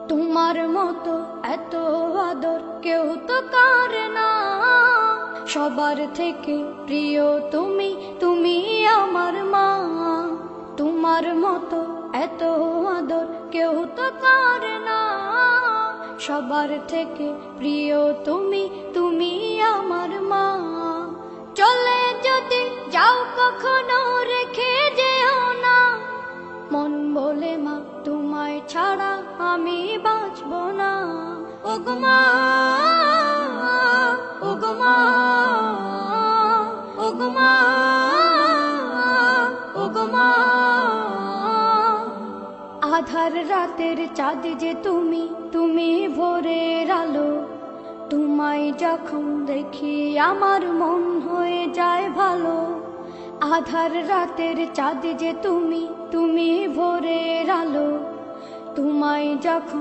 তোমার মতো এত আদর কেউ তো করে না, সবার থেকে প্রিয় তুমি, তুমি আমার মা। তোমার মতো এত আদর কেউ তো করে না, সবার থেকে প্রিয় তুমি, তুমি আমার মা। চলে যদি যাও কখনো রেখে যেও না, মন বলে মা তোমায় ছাড়া আমি বাঁচব না। ওগো মা, ওগো মা, ওগো মা, ওগো মা। আধার রাতের চাঁদ যে তুমি, তুমি ভোরের আলো। তোমায় যখন দেখি আমার মন হয়ে যায় ভালো। আধার রাতের চাঁদ যে তুমি, তুমি ভোরের আলো। তোমায় যখন